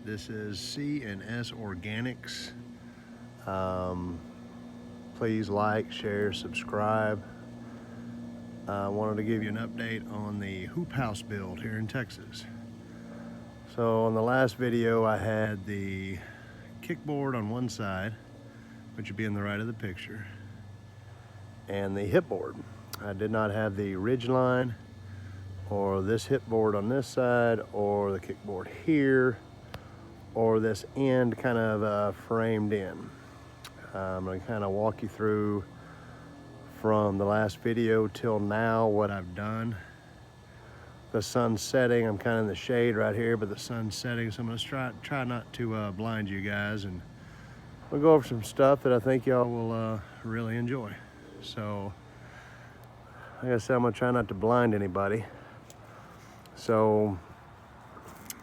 This is C&S Organics. Please like, share, subscribe. I wanted to give you an update on the hoop house build here in Texas. So on the last video, I had the kickboard on one side, which would be in the right of the picture, and the hip board. I did not have the ridgeline or this hip board on this side, or the kickboard here, or this end kind of framed in. I'm going to kind of walk you through from the last video till now what I've done. The sun's setting. I'm kind of in the shade right here, but the sun's setting, so I'm going to try not to blind you guys, and we'll go over some stuff that I think y'all will really enjoy. So like I said, I'm going to try not to blind anybody. So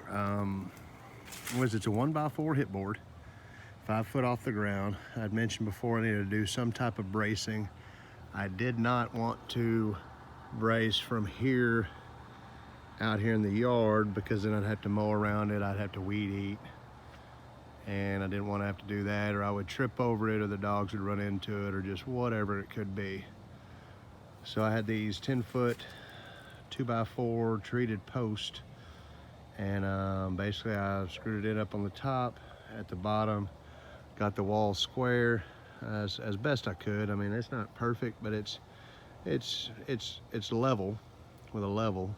it's a 1x4 hip board, 5 foot off the ground. I'd mentioned before I needed to do some type of bracing. I did not want to brace from here out here in the yard, because then I'd have to mow around it, I'd have to weed eat, and I didn't want to have to do that, or I would trip over it, or the dogs would run into it, or just whatever it could be. So I had these 10-foot 2x4 treated post, and basically I screwed it in up on the top, at the bottom, got the wall square as best I could. I mean, it's not perfect, but it's level with a level.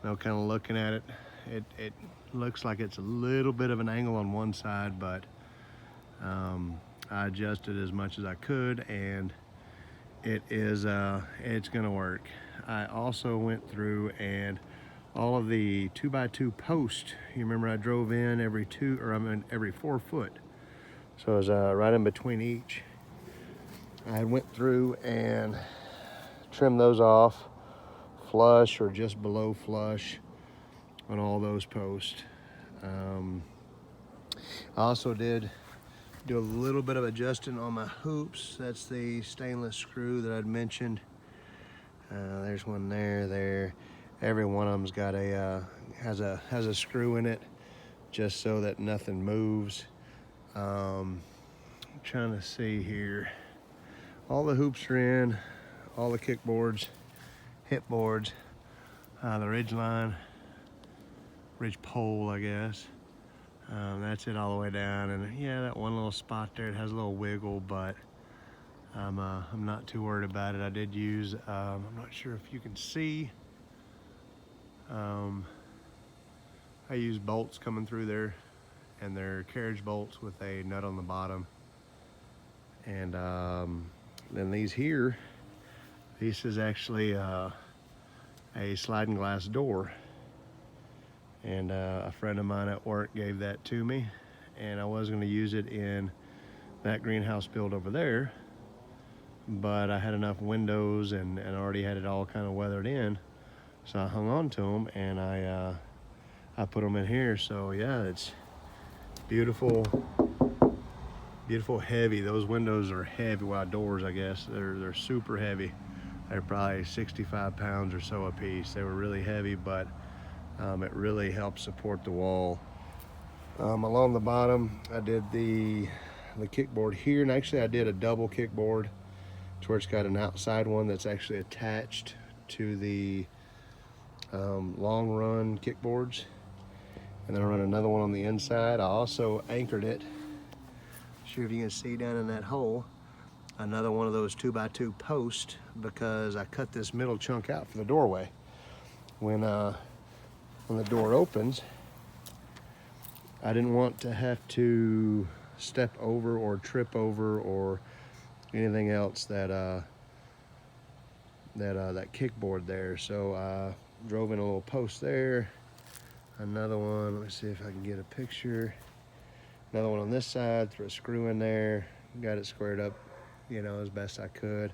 You know, kind of looking at it, it looks like it's a little bit of an angle on one side, but I adjusted as much as I could, and it's gonna work. I also went through and all of the 2x2 post, you remember I drove in every 4 foot. So it was right in between each. I went through and trimmed those off, flush or just below flush on all those posts. I also did do a little bit of adjusting on my hoops. That's the stainless screw that I'd mentioned. There's one there. Every one of them's got has a screw in it, just so that nothing moves. I'm trying to see here. All the hoops are in, all the kickboards, hip boards, the ridge pole, I guess. That's it all the way down, and yeah, that one little spot there, it has a little wiggle, but I'm not too worried about it. I did use, I'm not sure if you can see, I used bolts coming through there, and they're carriage bolts with a nut on the bottom. And then these here, this is actually a sliding glass door, and a friend of mine at work gave that to me, and I was going to use it in that greenhouse build over there, but I had enough windows and already had it all kind of weathered in, so I hung on to them, and I put them in here. So yeah, it's beautiful heavy. Those windows are heavy. Well, doors, I guess they're super heavy. They're probably 65 pounds or so a piece. They were really heavy, but it really helps support the wall. Along the bottom, I did the kickboard here, and actually I did a double kickboard to where it's got an outside one that's actually attached to the long run kickboards, and then I run another one on the inside. I also anchored it, sure if you can see down in that hole, another one of those 2x2 posts, because I cut this middle chunk out for the doorway. When the door opens, I didn't want to have to step over or trip over or anything else that kickboard there. So I drove in a little post there, another one, let me see if I can get a picture, another one on this side, threw a screw in there, got it squared up, you know, as best I could.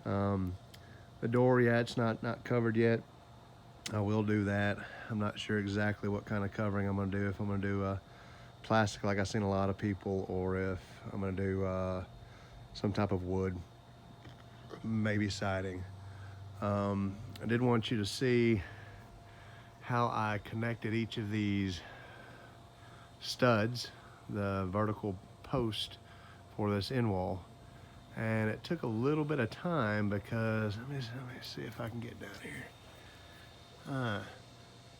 The door, yeah, it's not covered yet. I will do that. I'm not sure exactly what kind of covering I'm going to do, if I'm going to do plastic like I've seen a lot of people, or if I'm going to do some type of wood, maybe siding. I did want you to see how I connected each of these studs, the vertical post for this end wall. And it took a little bit of time because, let me see if I can get down here.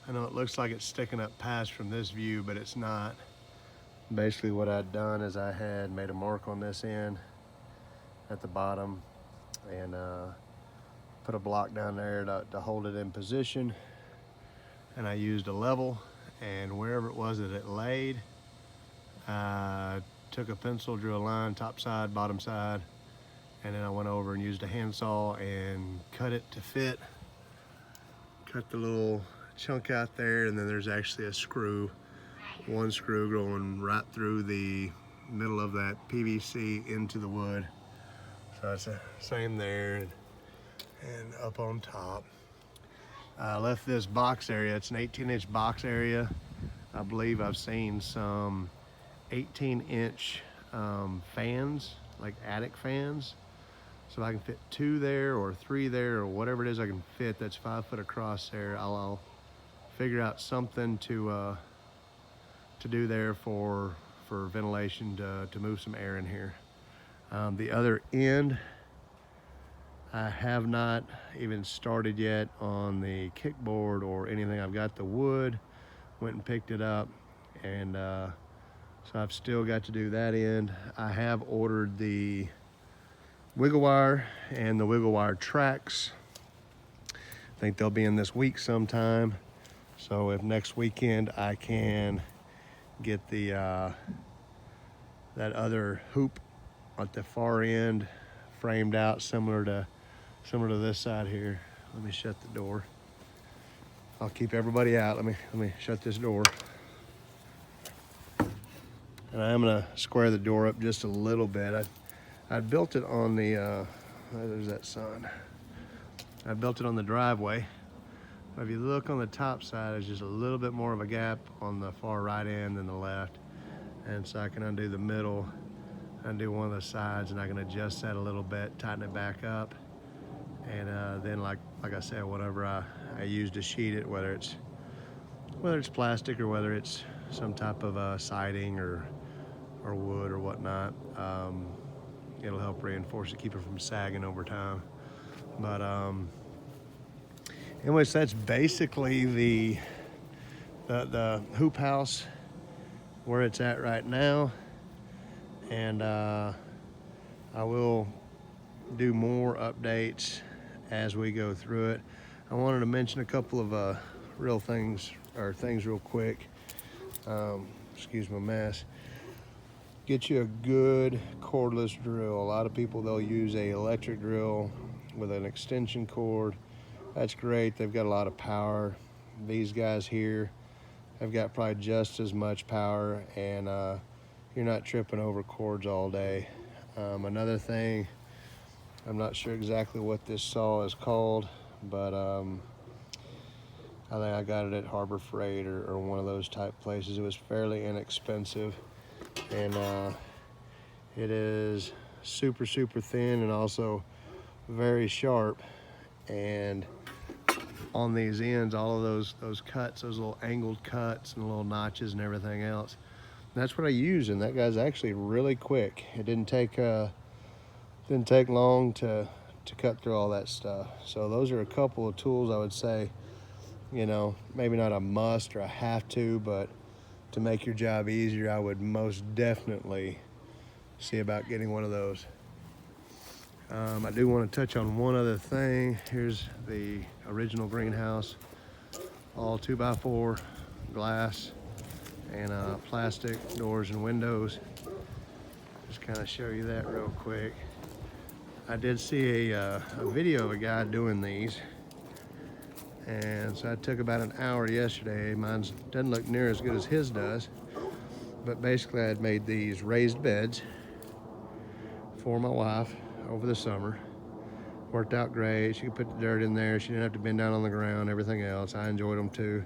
I know it looks like it's sticking up past from this view, but it's not. Basically what I'd done is I had made a mark on this end at the bottom and put a block down there to hold it in position. And I used a level, and wherever it was that it laid, I took a pencil, drew a line, top side, bottom side, and then I went over and used a handsaw and cut it to fit. Cut the little chunk out there, and then there's actually a screw, one screw going right through the middle of that PVC into the wood. So it's the same there and up on top. I left this box area, it's an 18-inch box area. I believe I've seen some 18-inch fans, like attic fans. So if I can fit 2 there or 3 there or whatever it is I can fit that's 5 foot across there, I'll figure out something to do there for ventilation to move some air in here. The other end, I have not even started yet on the kickboard or anything. I've got the wood, went and picked it up, and so I've still got to do that end. I have ordered the wiggle wire and the wiggle wire tracks. I think they'll be in this week sometime. So if next weekend I can get the that other hoop at the far end framed out similar to this side here. Let me shut the door. I'll keep everybody out. Let me shut this door. And I'm gonna square the door up just a little bit. I built it on the, there's that sun. I built it on the driveway. But if you look on the top side, there's just a little bit more of a gap on the far right end than the left. And so I can undo the middle, undo one of the sides, and I can adjust that a little bit, tighten it back up. And then like I said, whatever I use to sheet it, whether it's plastic or whether it's some type of siding or wood or whatnot, it'll help reinforce it, keep it from sagging over time. But anyways, that's basically the hoop house where it's at right now. And I will do more updates as we go through it. I wanted to mention a couple of things real quick. Excuse my mess. Get you a good cordless drill. A lot of people, they'll use a electric drill with an extension cord. That's great. They've got a lot of power. These guys here have got probably just as much power, and you're not tripping over cords all day. Another thing, I'm not sure exactly what this saw is called, but I think I got it at Harbor Freight or one of those type places. It was fairly inexpensive, and it is super thin and also very sharp. And on these ends, all of those cuts, those little angled cuts and little notches and everything else, that's what I use. And that guy's actually really quick. It didn't take long to cut through all that stuff. So those are a couple of tools I would say, you know, maybe not a must or a have to, but to make your job easier, I would most definitely see about getting one of those. I do want to touch on one other thing. Here's the original greenhouse, all 2x4 glass and plastic doors and windows. Just kind of show you that real quick. I did see a video of a guy doing these, and so I took about an hour yesterday. Mine doesn't look near as good as his does, but basically I had made these raised beds for my wife over the summer. Worked out great. She could put the dirt in there. She didn't have to bend down on the ground, everything else. I enjoyed them too.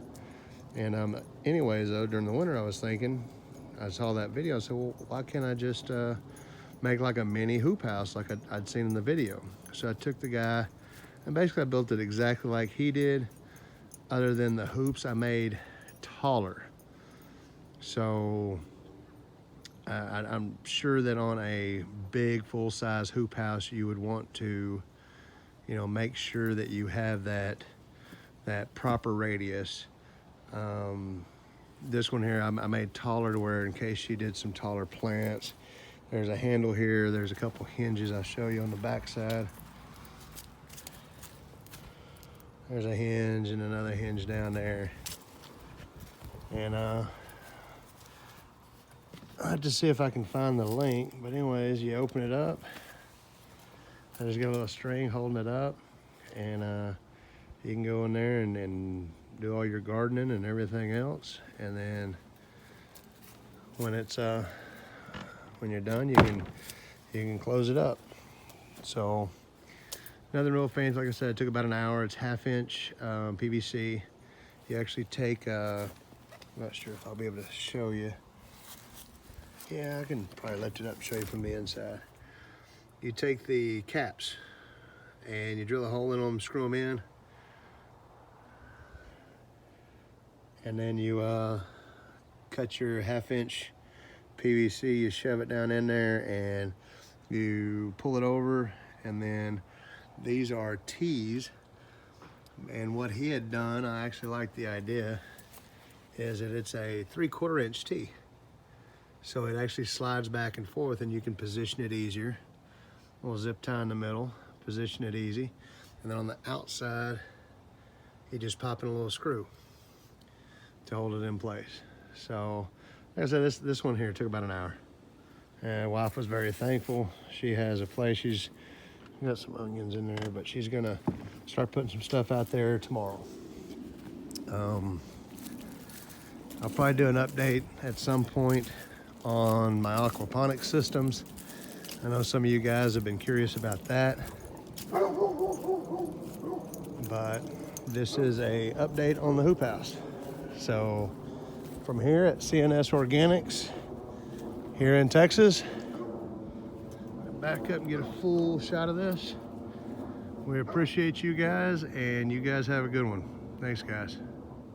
And anyways, though, during the winter I was thinking, I saw that video, I said, well, why can't I just make like a mini hoop house like I'd seen in the video? So I took the guy and basically I built it exactly like he did, other than the hoops I made taller. So I'm sure that on a big full-size hoop house, you would want to, you know, make sure that you have that proper radius. This one here I made taller to where in case she did some taller plants. There's a handle here. There's a couple hinges I'll show you on the back side. There's a hinge and another hinge down there. And I'll have to see if I can find the link. But anyways, you open it up. I just got a little string holding it up. And you can go in there and do all your gardening and everything else. And then when it's when you're done, you can close it up. So nothing real fancy. Like I said, it took about an hour. It's 1/2 inch PVC. You actually take I'm not sure if I'll be able to show you. Yeah, I can probably lift it up and show you from the inside. You take the caps and you drill a hole in them, screw them in, and then you cut your 1/2 inch PVC, you shove it down in there and you pull it over, and then these are T's. And what he had done, I actually like the idea, is that it's a 3/4 inch T. So it actually slides back and forth and you can position it easier. A little zip tie in the middle, position it easy. And then on the outside, you just pop in a little screw to hold it in place. So, like I said, this one here took about an hour. And wife was very thankful. She has a place, she's got some onions in there, but she's gonna start putting some stuff out there tomorrow. I'll probably do an update at some point on my aquaponics systems. I know some of you guys have been curious about that. But this is a update on the hoop house. So from here at CNS Organics here in Texas, back up and get a full shot of this. We appreciate you guys, and you guys have a good one. Thanks, guys.